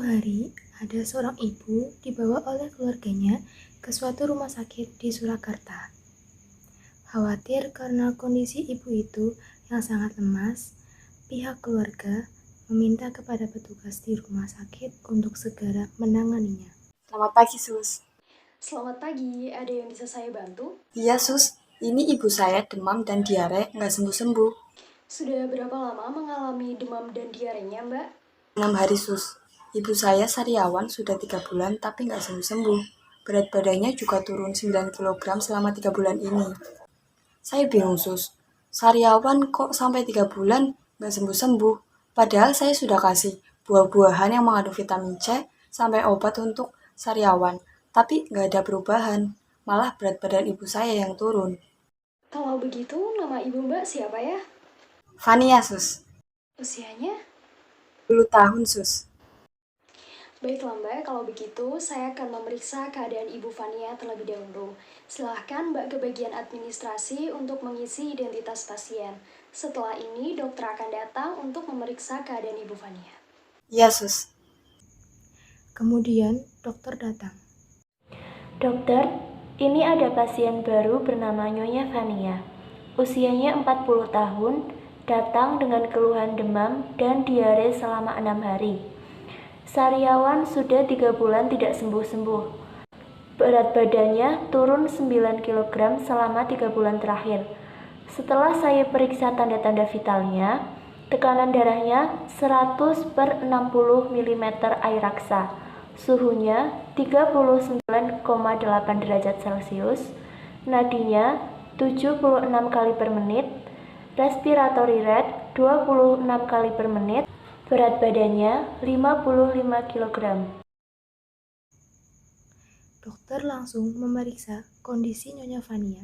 hari, ada seorang ibu dibawa oleh keluarganya ke suatu rumah sakit di Surakarta. Khawatir karena kondisi ibu itu yang sangat lemas, pihak keluarga meminta kepada petugas di rumah sakit untuk segera menanganinya. Selamat pagi, Sus. Selamat pagi, ada yang bisa saya bantu? Iya, Sus. Ini ibu saya demam dan diare nggak sembuh-sembuh. Sudah berapa lama mengalami demam dan diarenya, Mbak? 6 hari, Sus. Ibu saya sariawan sudah 3 bulan tapi nggak sembuh-sembuh. Berat badannya juga turun 9 kg selama 3 bulan ini. Saya bingung, Sus. Sariawan kok sampai 3 bulan nggak sembuh-sembuh? Padahal saya sudah kasih buah-buahan yang mengandung vitamin C sampai obat untuk sariawan. Tapi nggak ada perubahan. Malah berat badan ibu saya yang turun. Kalau begitu, nama ibu Mbak siapa ya? Fania, Sus. Usianya? 10 tahun, Sus. Baiklah Mbak, kalau begitu saya akan memeriksa keadaan Ibu Fania terlebih dahulu. Silahkan Mbak ke bagian administrasi untuk mengisi identitas pasien. Setelah ini, dokter akan datang untuk memeriksa keadaan Ibu Fania. Iya, Sus. Kemudian, dokter datang. Dokter, ini ada pasien baru bernama Nyonya Fania. Usianya 40 tahun, datang dengan keluhan demam dan diare selama 6 hari. Sariawan sudah 3 bulan tidak sembuh-sembuh. Berat badannya turun 9 kg selama 3 bulan terakhir. Setelah saya periksa tanda-tanda vitalnya, tekanan darahnya 100/60 mm air raksa. Suhunya 39,8 derajat Celcius, nadinya 76 kali per menit, respiratory rate 26 kali per menit, berat badannya 55 kg. Dokter langsung memeriksa kondisi Nyonya Fania.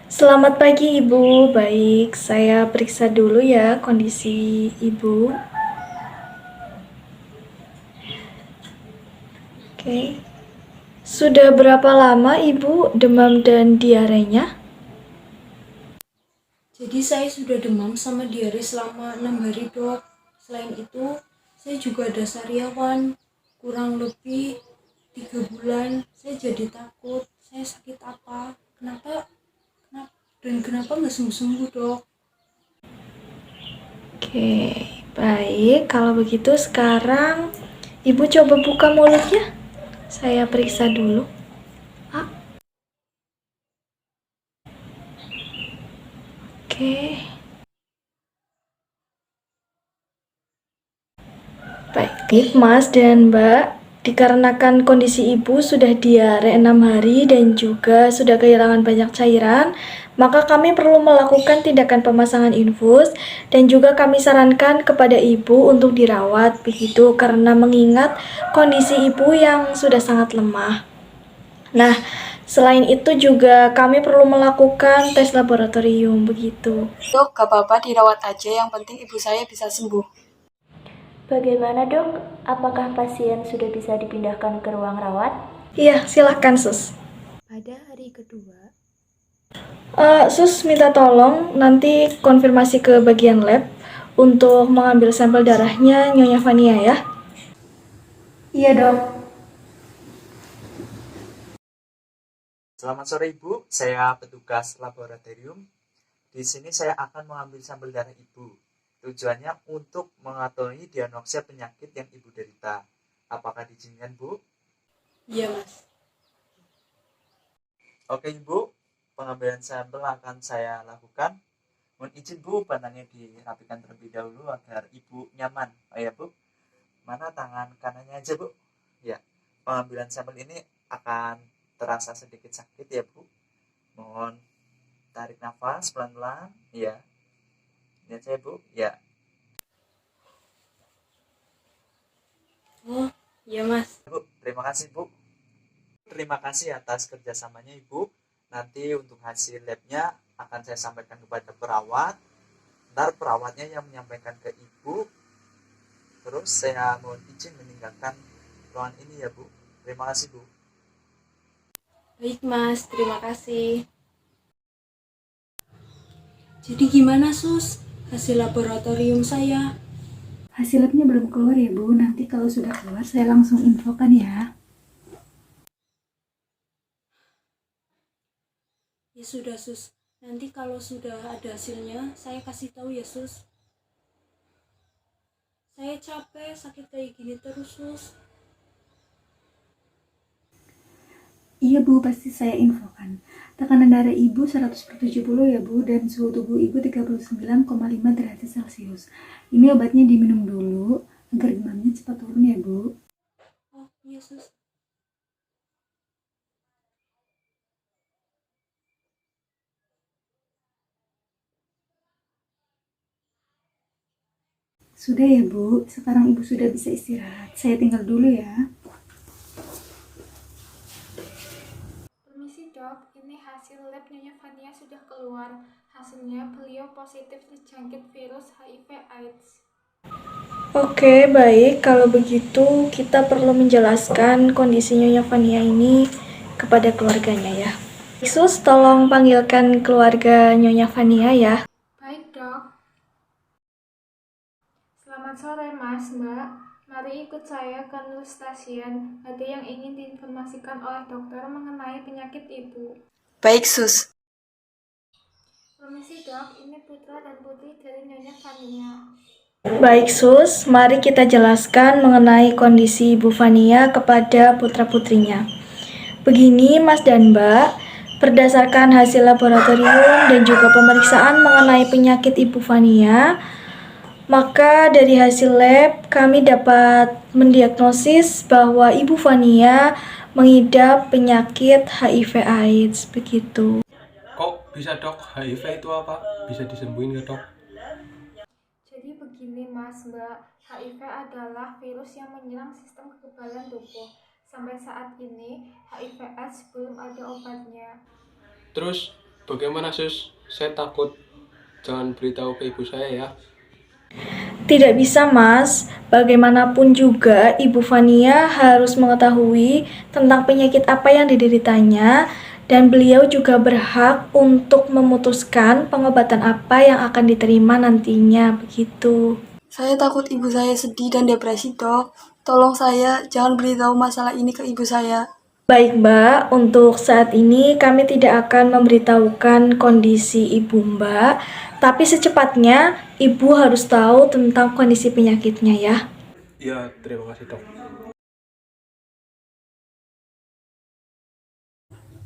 Selamat pagi Ibu, baik saya periksa dulu ya kondisi Ibu. Oke, sudah berapa lama Ibu demam dan diarenya? Jadi saya sudah demam sama diare selama 6 hari, Dok. Selain itu, saya juga ada sariawan kurang lebih 3 bulan. Saya jadi takut, saya sakit apa? Kenapa nggak sembuh-sembuh, Dok? Oke, baik kalau begitu sekarang Ibu coba buka mulutnya. Saya periksa dulu. Oke. Baik, Mas dan Mbak, dikarenakan kondisi Ibu sudah diare 6 hari dan juga sudah kehilangan banyak cairan, maka kami perlu melakukan tindakan pemasangan infus dan juga kami sarankan kepada Ibu untuk dirawat begitu karena mengingat kondisi Ibu yang sudah sangat lemah. Nah, selain itu juga kami perlu melakukan tes laboratorium begitu. Dok, gak apa-apa dirawat aja, yang penting ibu saya bisa sembuh. Bagaimana dok? Apakah pasien sudah bisa dipindahkan ke ruang rawat? Iya, silahkan Sus. Pada hari kedua, Sus minta tolong nanti konfirmasi ke bagian lab untuk mengambil sampel darahnya Nyonya Fania ya. Iya, Dok. Selamat sore Ibu, saya petugas laboratorium. Di sini saya akan mengambil sampel darah Ibu. Tujuannya untuk mengetahui diagnosa penyakit yang Ibu derita. Apakah diizinkan, Bu? Iya, Mas. Oke, Ibu. Pengambilan sampel akan saya lakukan. Mohon izin, Bu, pandangannya dirapikan terlebih dahulu agar Ibu nyaman. Oh ya, Bu. Mana tangan kanannya aja, Bu? Ya. Pengambilan sampel ini akan terasa sedikit sakit ya, Bu. Mohon tarik nafas pelan-pelan. Ya. Lihat saya, Bu. Ya. Oh, iya, Mas. Bu, terima kasih, Bu. Terima kasih atas kerjasamanya, Ibu. Nanti untuk hasil labnya akan saya sampaikan kepada perawat. Ntar perawatnya yang menyampaikan ke Ibu. Terus saya mohon izin meninggalkan ruangan ini ya, Bu. Terima kasih, Bu. Baik, Mas. Terima kasih. Jadi gimana, Sus? Hasil laboratorium saya? Hasil labnya belum keluar ya Bu, nanti kalau sudah keluar saya langsung infokan ya. Ya sudah sus, nanti kalau sudah ada hasilnya saya kasih tahu ya sus. Saya capek sakit kayak gini terus sus. Iya Bu, pasti saya infokan. Tekanan darah Ibu 100/70 ya Bu, dan suhu tubuh Ibu 39,5 derajat Celcius. Ini obatnya diminum dulu, agar demamnya cepat turun ya Bu. Oh iya sus. Sudah ya Bu, sekarang Ibu sudah bisa istirahat. Saya tinggal dulu ya. Permisi dok, ini hasil lab Nyonya Fania sudah keluar. Hasilnya beliau positif terjangkit virus HIV/AIDS. Oke, baik. Kalau begitu, kita perlu menjelaskan kondisi Nyonya Fania ini kepada keluarganya ya. Sus, tolong panggilkan keluarga Nyonya Fania ya. Baik dok. Selamat sore mas, mbak. Mari ikut saya ke Nur Stasiun. Ada yang ingin diinformasikan oleh dokter mengenai penyakit ibu. Baik, Sus. Permisi dok, ini putra dan putri dari Nyonya Fania. Baik Sus, mari kita jelaskan mengenai kondisi Ibu Fania kepada putra-putrinya. Begini Mas dan Mbak, berdasarkan hasil laboratorium dan juga pemeriksaan mengenai penyakit Ibu Fania, maka dari hasil lab kami dapat mendiagnosis bahwa Ibu Fania mengidap penyakit HIV/AIDS, begitu. Kok bisa dok? HIV itu apa? Bisa disembuhin nggak dok? Jadi begini mas, mbak. HIV adalah virus yang menyerang sistem kekebalan tubuh. Sampai saat ini, HIV/AIDS belum ada obatnya. Terus bagaimana sus? Saya takut. Jangan beritahu ke ibu saya ya. Tidak bisa mas, bagaimanapun juga Ibu Fania harus mengetahui tentang penyakit apa yang dideritanya dan beliau juga berhak untuk memutuskan pengobatan apa yang akan diterima nantinya, begitu. Saya takut ibu saya sedih dan depresi, dok. Tolong saya, jangan beritahu masalah ini ke ibu saya. Baik Mbak, untuk saat ini kami tidak akan memberitahukan kondisi Ibu Mbak, tapi secepatnya Ibu harus tahu tentang kondisi penyakitnya ya. Ya, terima kasih dok.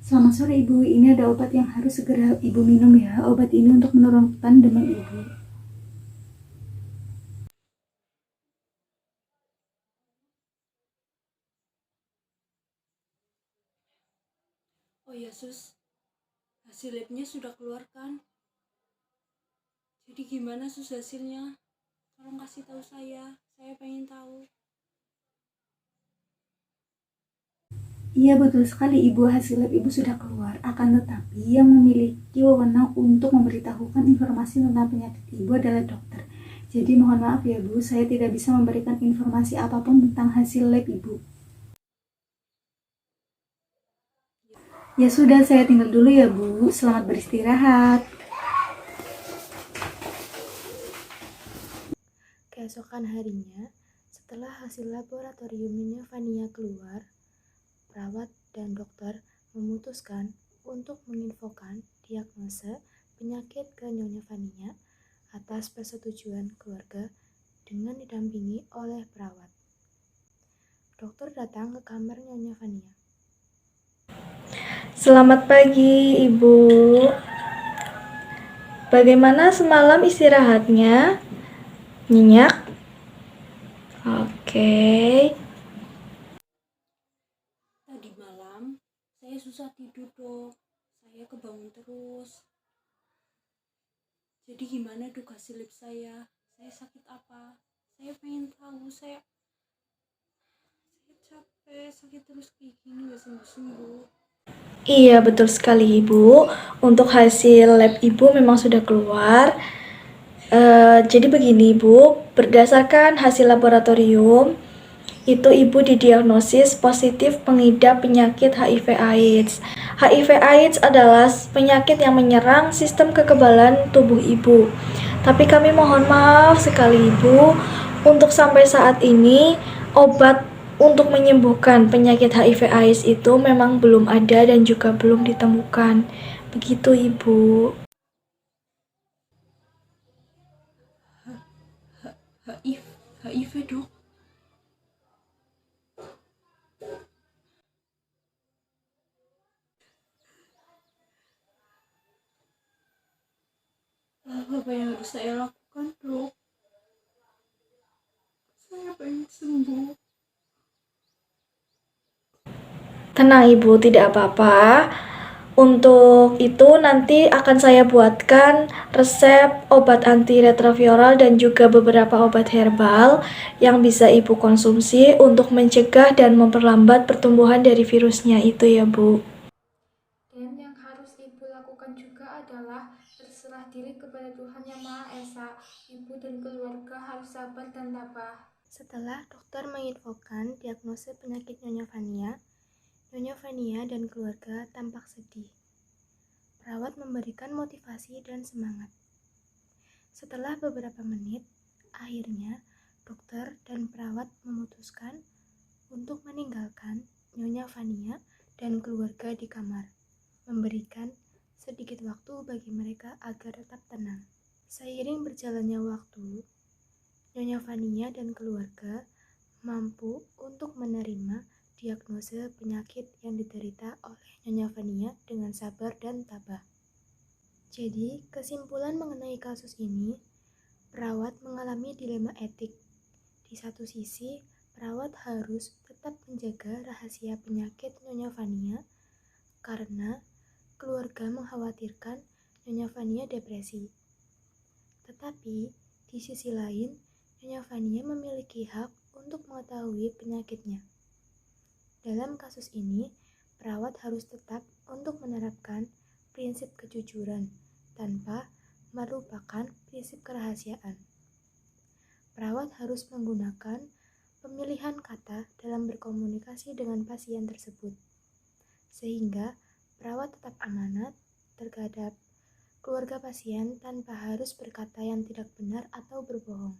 Selamat sore Ibu, ini ada obat yang harus segera Ibu minum ya. Obat ini untuk menurunkan demam Ibu. Oh ya sus, hasil labnya sudah keluar kan? Jadi gimana sus hasilnya? Tolong kasih tahu saya pengen tahu. Iya betul sekali Ibu, hasil lab Ibu sudah keluar. Akan tetapi yang memiliki wewenang untuk memberitahukan informasi tentang penyakit Ibu adalah dokter. Jadi mohon maaf ya Bu, saya tidak bisa memberikan informasi apapun tentang hasil lab Ibu. Ya sudah, saya tinggal dulu ya Bu. Selamat beristirahat. Keesokan harinya, setelah hasil laboratorium Nyonya Fania keluar, perawat dan dokter memutuskan untuk menginfokan diagnosa penyakit ke Nyonya Fania atas persetujuan keluarga dengan didampingi oleh perawat. Dokter datang ke kamar Nyonya Fania. Selamat pagi Ibu. Bagaimana semalam istirahatnya? Nyenyak? Oke. Tadi malam saya susah tidur dok, saya kebangun terus. Jadi gimana dok hasil lab saya? Saya sakit apa? Saya pengen tahu, saya capek, sakit terus kayak gini gak sembuh-sembuh. Iya, betul sekali Ibu. Untuk hasil lab Ibu memang sudah keluar. Jadi begini Ibu, berdasarkan hasil laboratorium, itu Ibu didiagnosis positif pengidap penyakit HIV/AIDS. HIV/AIDS adalah penyakit yang menyerang sistem kekebalan tubuh Ibu. Tapi kami mohon maaf sekali Ibu, Untuk sampai saat ini, obat untuk menyembuhkan penyakit HIV/AIDS itu memang belum ada dan juga belum ditemukan. Begitu, Ibu. HIV dok. Apa yang harus saya lakukan dok? Saya pengen sembuh. Tenang Ibu, tidak apa-apa. Untuk itu nanti akan saya buatkan resep obat antiretroviral dan juga beberapa obat herbal yang bisa Ibu konsumsi untuk mencegah dan memperlambat pertumbuhan dari virusnya itu ya Bu. Dan yang harus Ibu lakukan juga adalah berserah diri kepada Tuhan Yang Maha Esa. Ibu dan keluarga harus sabar dan tabah. Setelah dokter menginfokan diagnosa penyakit Nyonya Vania dan keluarga tampak sedih. Perawat memberikan motivasi dan semangat. Setelah beberapa menit, akhirnya dokter dan perawat memutuskan untuk meninggalkan Nyonya Vania dan keluarga di kamar, memberikan sedikit waktu bagi mereka agar tetap tenang. Seiring berjalannya waktu, Nyonya Vania dan keluarga mampu untuk menerima diagnosa penyakit yang diderita oleh Nyonya Vania dengan sabar dan tabah. Jadi, kesimpulan mengenai kasus ini, perawat mengalami dilema etik. Di satu sisi, perawat harus tetap menjaga rahasia penyakit Nyonya Vania karena keluarga mengkhawatirkan Nyonya Vania depresi. Tetapi, di sisi lain, Nyonya Vania memiliki hak untuk mengetahui penyakitnya. Dalam kasus ini, perawat harus tetap untuk menerapkan prinsip kejujuran tanpa melupakan prinsip kerahasiaan. Perawat harus menggunakan pemilihan kata dalam berkomunikasi dengan pasien tersebut, sehingga perawat tetap amanat terhadap keluarga pasien tanpa harus berkata yang tidak benar atau berbohong.